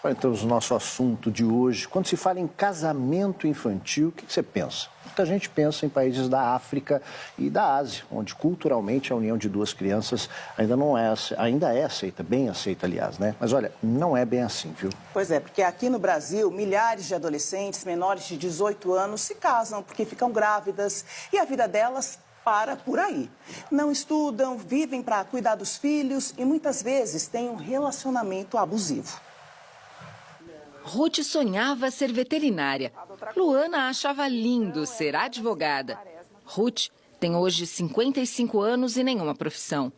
Olha, então, o nosso assunto de hoje, quando se fala em casamento infantil, o que você pensa? Muita gente pensa em países da África e da Ásia, onde culturalmente a união de duas crianças ainda é aceita, bem aceita, aliás, né? Mas olha, não é bem assim, viu? Pois é, porque aqui no Brasil, milhares de adolescentes menores de 18 anos se casam porque ficam grávidas e a vida delas para por aí. Não estudam, vivem para cuidar dos filhos e muitas vezes têm um relacionamento abusivo. Ruth sonhava ser veterinária. Luana achava lindo ser advogada. Ruth tem hoje 55 anos e nenhuma profissão.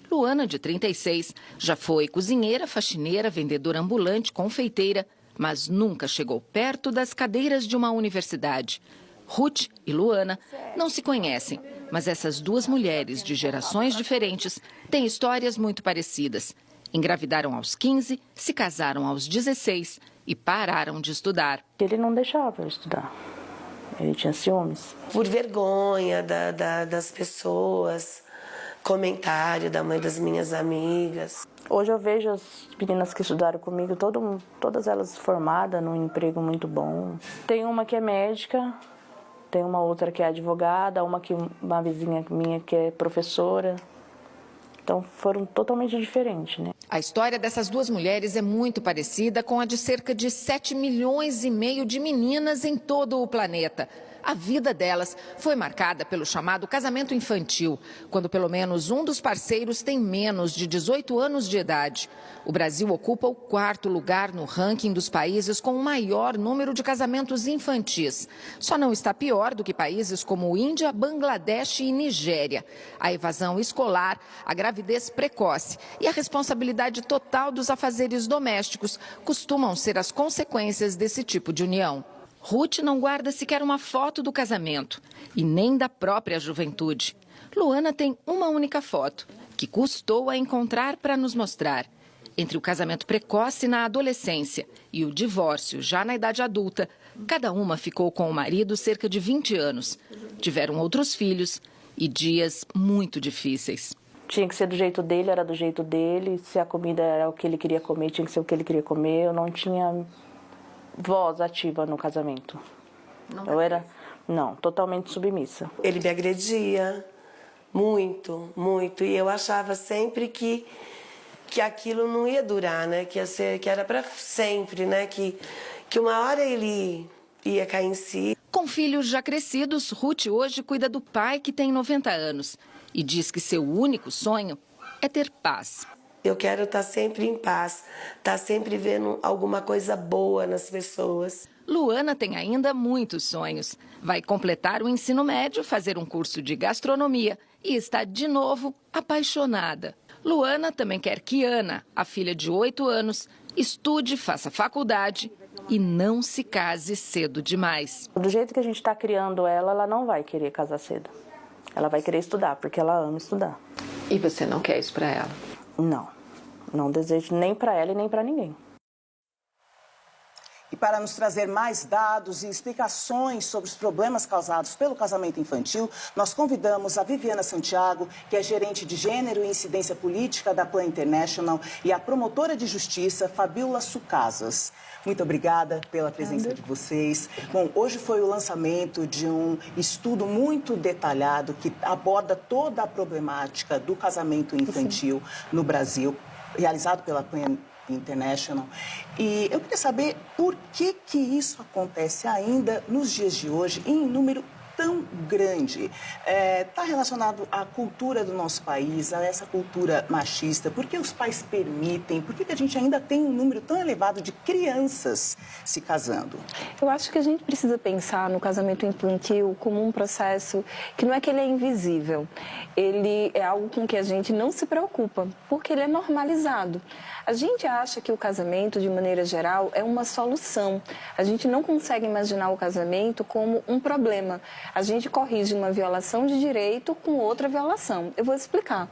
Luana, de 36, já foi cozinheira, faxineira, vendedora ambulante, confeiteira, mas nunca chegou perto das cadeiras de uma universidade. Ruth e Luana não se conhecem, mas essas duas mulheres de gerações diferentes têm histórias muito parecidas. Engravidaram aos 15, se casaram aos 16 e pararam de estudar. Ele não deixava eu estudar. Ele tinha ciúmes. Por vergonha das pessoas, comentário da mãe das minhas amigas. Hoje eu vejo as meninas que estudaram comigo, todas elas formadas num emprego muito bom. Tem uma que é médica, tem uma outra que é advogada, uma vizinha minha que é professora. Então, foram totalmente diferentes, né? A história dessas duas mulheres é muito parecida com a de cerca de 7,5 milhões de meninas em todo o planeta. A vida delas foi marcada pelo chamado casamento infantil, quando pelo menos um dos parceiros tem menos de 18 anos de idade. O Brasil ocupa o 4º lugar no ranking dos países com o maior número de casamentos infantis. Só não está pior do que países como Índia, Bangladesh e Nigéria. A evasão escolar, a gravidez precoce e a responsabilidade total dos afazeres domésticos costumam ser as consequências desse tipo de união. Ruth não guarda sequer uma foto do casamento e nem da própria juventude. Luana tem uma única foto, que custou a encontrar para nos mostrar. Entre o casamento precoce na adolescência e o divórcio já na idade adulta, cada uma ficou com o marido cerca de 20 anos. Tiveram outros filhos e dias muito difíceis. Tinha que ser do jeito dele, era do jeito dele. Se a comida era o que ele queria comer, tinha que ser o que ele queria comer. Eu não tinha voz ativa no casamento. Não, totalmente submissa. Ele me agredia muito, muito. E eu achava sempre que aquilo não ia durar, né? Que era para sempre, né? Que uma hora ele ia cair em si. Com filhos já crescidos, Ruth hoje cuida do pai que tem 90 anos e diz que seu único sonho é ter paz. Eu quero estar sempre em paz, estar sempre vendo alguma coisa boa nas pessoas. Luana tem ainda muitos sonhos. Vai completar o ensino médio, fazer um curso de gastronomia e está de novo apaixonada. Luana também quer que Ana, a filha de 8 anos, estude, faça faculdade e não se case cedo demais. Do jeito que a gente está criando ela não vai querer casar cedo. Ela vai querer estudar, porque ela ama estudar. E você não quer isso para ela? Não desejo nem para ela e nem para ninguém. E para nos trazer mais dados e explicações sobre os problemas causados pelo casamento infantil, nós convidamos a Viviana Santiago, que é gerente de Gênero e Incidência Política da Plan International, e a promotora de justiça, Fabiola Sucasas. Muito obrigada pela presença de vocês. Bom, hoje foi o lançamento de um estudo muito detalhado que aborda toda a problemática do casamento infantil no Brasil, realizado pela Plan International. E eu queria saber por que isso acontece ainda nos dias de hoje em número tão grande. Está relacionado à cultura do nosso país, a essa cultura machista. Por que os pais permitem? Por que a gente ainda tem um número tão elevado de crianças se casando? Eu acho que a gente precisa pensar no casamento infantil como um processo que não é que ele é invisível. Ele é algo com que a gente não se preocupa, porque ele é normalizado. A gente acha que o casamento, de maneira geral, é uma solução. A gente não consegue imaginar o casamento como um problema. A gente corrige uma violação de direito com outra violação. Eu vou explicar.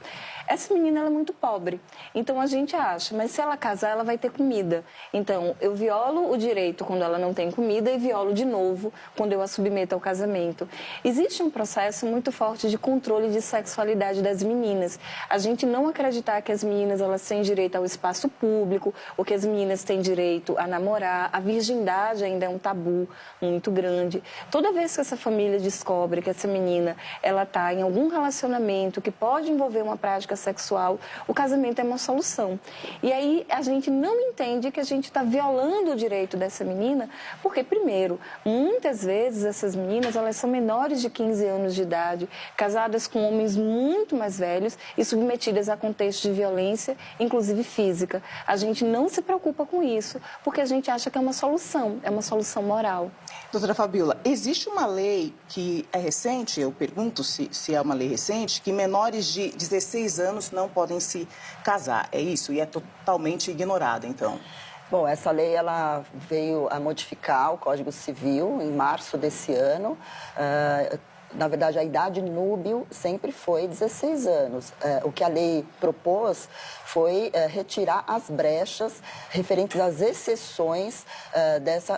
Essa menina ela é muito pobre, então a gente acha, mas se ela casar, ela vai ter comida. Então, eu violo o direito quando ela não tem comida e violo de novo quando eu a submeto ao casamento. Existe um processo muito forte de controle de sexualidade das meninas. A gente não acreditar que as meninas elas têm direito ao espaço público, ou que as meninas têm direito a namorar. A virgindade ainda é um tabu muito grande. Toda vez que essa família descobre que essa menina ela está em algum relacionamento que pode envolver uma prática sexual, o casamento é uma solução. E aí a gente não entende que a gente está violando o direito dessa menina, porque, primeiro, muitas vezes essas meninas elas são menores de 15 anos de idade, casadas com homens muito mais velhos e submetidas a contextos de violência, inclusive física. A gente não se preocupa com isso, porque a gente acha que é uma solução moral. Doutora Fabiola, existe uma lei que é recente, eu pergunto se é uma lei recente, que menores de 16 anos não podem se casar, é isso? E é totalmente ignorada, então? Bom, essa lei ela veio a modificar o Código Civil em março desse ano. Na verdade, a idade núbil sempre foi 16 anos. O que a lei propôs foi retirar as brechas referentes às exceções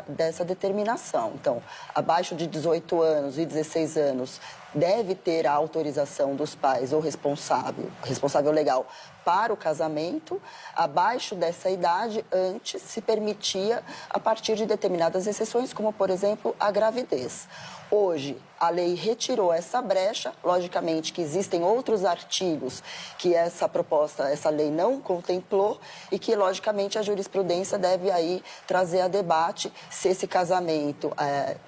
dessa determinação. Então, abaixo de 18 anos e 16 anos, deve ter a autorização dos pais ou responsável legal para o casamento. Abaixo dessa idade, antes se permitia a partir de determinadas exceções, como, por exemplo, a gravidez. Hoje, a lei retirou essa brecha, logicamente que existem outros artigos que essa lei não contemplou e que, logicamente, a jurisprudência deve aí trazer a debate se esse casamento,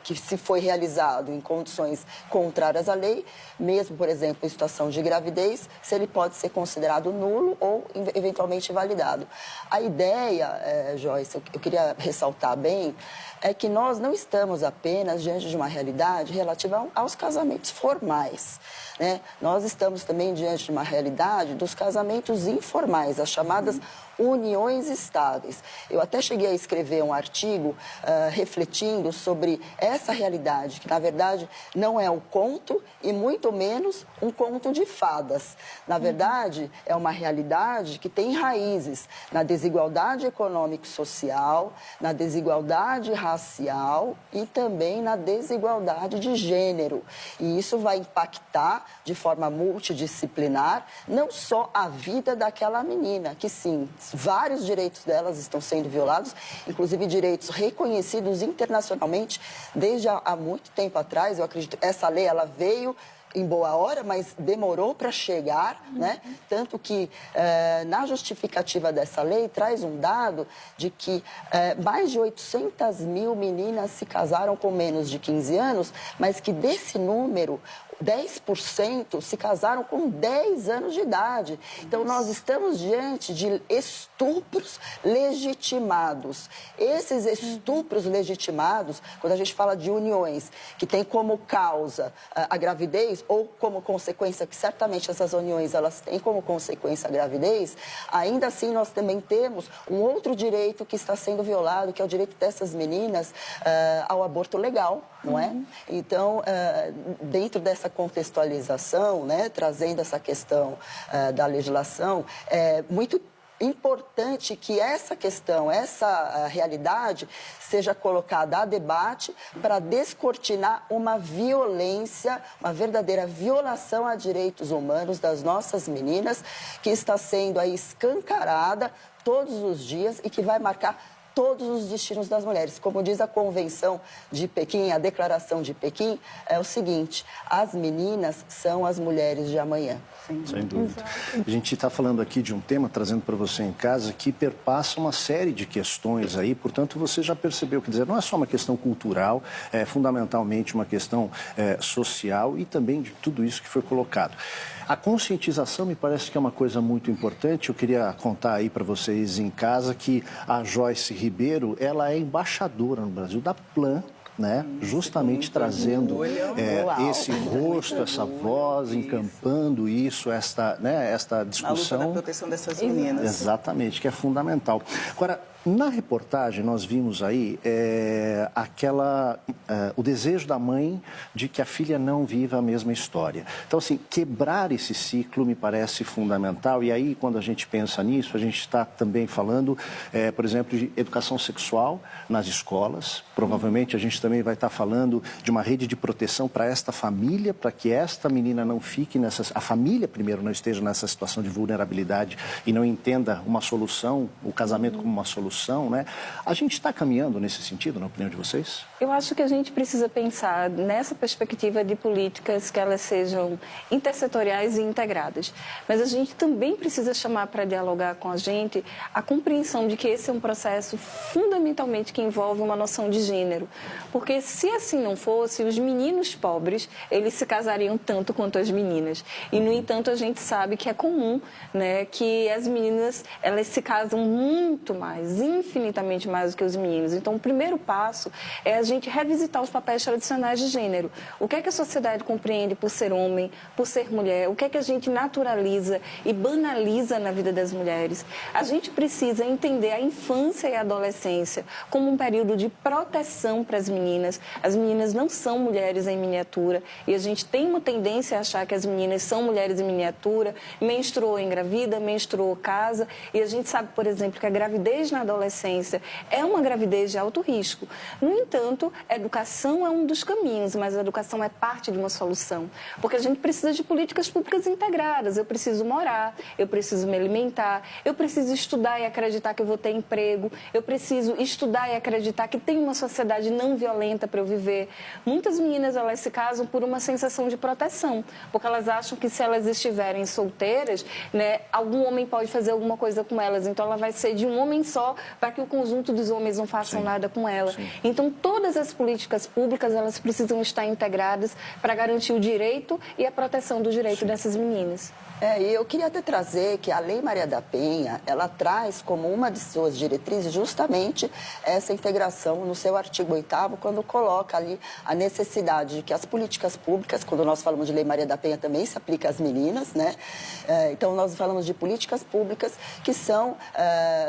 que se foi realizado em condições contrárias à lei, mesmo, por exemplo, em situação de gravidez, se ele pode ser considerado nulo ou, eventualmente, invalidado. A ideia, Joyce, eu queria ressaltar bem, é que nós não estamos apenas diante de uma realidade relativa aos casamentos formais, né? Nós estamos também diante de uma realidade dos casamentos informais, as chamadas uniões estáveis. Eu até cheguei a escrever um artigo refletindo sobre essa realidade, que na verdade não é um conto e muito menos um conto de fadas. Na verdade, é uma realidade que tem raízes na desigualdade econômico-social, na desigualdade racial e também na desigualdade de gênero. E isso vai impactar de forma multidisciplinar não só a vida daquela menina, que sim, vários direitos delas estão sendo violados, inclusive direitos reconhecidos internacionalmente desde há muito tempo atrás. Eu acredito que essa lei ela veio em boa hora, mas demorou para chegar, né? Tanto que na justificativa dessa lei traz um dado de que mais de 800 mil meninas se casaram com menos de 15 anos, mas que desse número 10% se casaram com 10 anos de idade. Então, nós estamos diante de estupros legitimados. Esses estupros legitimados, quando a gente fala de uniões que tem como causa a gravidez, ou como consequência, que certamente essas uniões elas têm como consequência a gravidez, ainda assim nós também temos um outro direito que está sendo violado, que é o direito dessas meninas ao aborto legal, não é? Então, dentro dessa contextualização, né, trazendo essa questão da legislação, é muito importante que essa questão, essa realidade seja colocada a debate para descortinar uma violência, uma verdadeira violação a direitos humanos das nossas meninas, que está sendo aí escancarada todos os dias e que vai marcar todos os destinos das mulheres. Como diz a Convenção de Pequim, a Declaração de Pequim, é o seguinte: as meninas são as mulheres de amanhã. Sem dúvida. A gente está falando aqui de um tema, trazendo para você em casa, que perpassa uma série de questões aí, portanto você já percebeu, quer dizer, não é só uma questão cultural, é fundamentalmente uma questão social e também de tudo isso que foi colocado. A conscientização me parece que é uma coisa muito importante. Eu queria contar aí para vocês em casa que a Joyce Ribeiro, ela é embaixadora no Brasil da Plan, né? Justamente trazendo esse rosto, essa voz, encampando isso, esta discussão. A luta da proteção dessas meninas. Exatamente, que é fundamental. Agora, Na reportagem, nós vimos aí o desejo da mãe de que a filha não viva a mesma história. Então, assim, quebrar esse ciclo me parece fundamental. E aí, quando a gente pensa nisso, a gente está também falando, por exemplo, de educação sexual nas escolas. Provavelmente a gente também vai estar falando de uma rede de proteção para esta família, para que esta menina não fique a família primeiro não esteja nessa situação de vulnerabilidade e não entenda uma solução, o casamento como uma solução, né? A gente está caminhando nesse sentido, na opinião de vocês? Eu acho que a gente precisa pensar nessa perspectiva de políticas que elas sejam intersetoriais e integradas. Mas a gente também precisa chamar para dialogar com a gente a compreensão de que esse é um processo fundamentalmente que envolve uma noção de gênero. Porque se assim não fosse, os meninos pobres, eles se casariam tanto quanto as meninas. E, no entanto, a gente sabe que é comum, né, que as meninas, elas se casam muito mais, infinitamente mais do que os meninos. Então, o primeiro passo é a gente revisitar os papéis tradicionais de gênero. O que é que a sociedade compreende por ser homem, por ser mulher? O que é que a gente naturaliza e banaliza na vida das mulheres? A gente precisa entender a infância e a adolescência como um período de proteção para as meninas. As meninas não são mulheres em miniatura e a gente tem uma tendência a achar que as meninas são mulheres em miniatura, menstruou, engravida, menstruou, casa. E a gente sabe, por exemplo, que a gravidez na adolescência é uma gravidez de alto risco. No entanto, a educação é um dos caminhos, mas a educação é parte de uma solução. Porque a gente precisa de políticas públicas integradas. Eu preciso morar, eu preciso me alimentar, eu preciso estudar e acreditar que eu vou ter emprego, eu preciso estudar e acreditar que tem uma sociedade não violenta para eu viver. Muitas meninas, elas se casam por uma sensação de proteção, porque elas acham que se elas estiverem solteiras, né, algum homem pode fazer alguma coisa com elas. Então, ela vai ser de um homem só para que o conjunto dos homens não façam nada com ela. Sim. Então, todas as políticas públicas, elas precisam estar integradas para garantir o direito e a proteção do direito dessas meninas. E eu queria até trazer que a Lei Maria da Penha, ela traz como uma de suas diretrizes justamente essa integração no seu artigo 8º, quando coloca ali a necessidade de que as políticas públicas, quando nós falamos de Lei Maria da Penha também se aplica às meninas, né? Então nós falamos de políticas públicas que são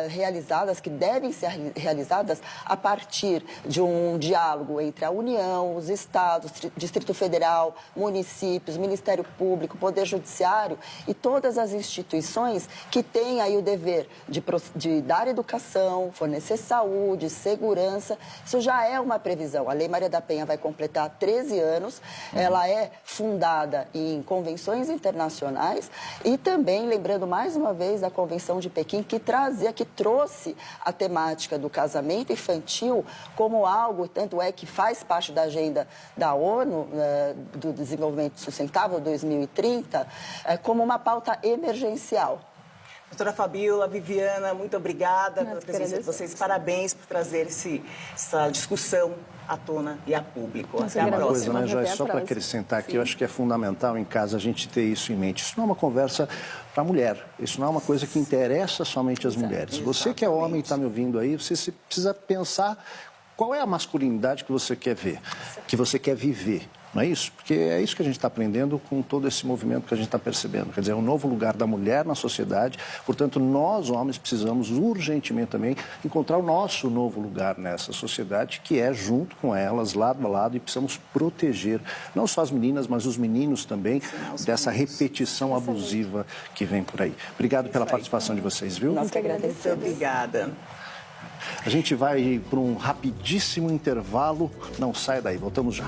realizadas, que devem ser realizadas a partir de um diálogo entre a União, os estados, Distrito Federal, municípios, Ministério Público, Poder Judiciário e todas as instituições que têm aí o dever de dar educação, fornecer saúde, segurança. Isso já é uma previsão. A Lei Maria da Penha vai completar 13 anos. Ela é fundada em convenções internacionais e também, lembrando mais uma vez da Convenção de Pequim, que trouxe a temática do casamento infantil como algo, tanto é que faz parte da agenda da ONU, do Desenvolvimento Sustentável 2030, como uma pauta emergencial. Doutora Fabíola, Viviana, muito obrigada pela presença de vocês. Parabéns por trazer essa discussão à tona e a público. Até a próxima. Coisa, né, Joyce? Só para acrescentar aqui, eu acho que é fundamental em casa a gente ter isso em mente. Isso não é uma conversa para a mulher. Isso não é uma coisa que interessa somente às mulheres. Você que é homem e está me ouvindo aí, você precisa pensar qual é a masculinidade que você quer ver, que você quer viver. Não é isso? Porque é isso que a gente está aprendendo com todo esse movimento que a gente está percebendo. Quer dizer, é um novo lugar da mulher na sociedade. Portanto, nós, homens, precisamos urgentemente também encontrar o nosso novo lugar nessa sociedade, que é junto com elas, lado a lado, e precisamos proteger não só as meninas, mas os meninos também, dessa repetição abusiva que vem por aí. Obrigado pela participação de vocês, viu? Nós que agradecemos. Obrigada. A gente vai para um rapidíssimo intervalo. Não saia daí, voltamos já.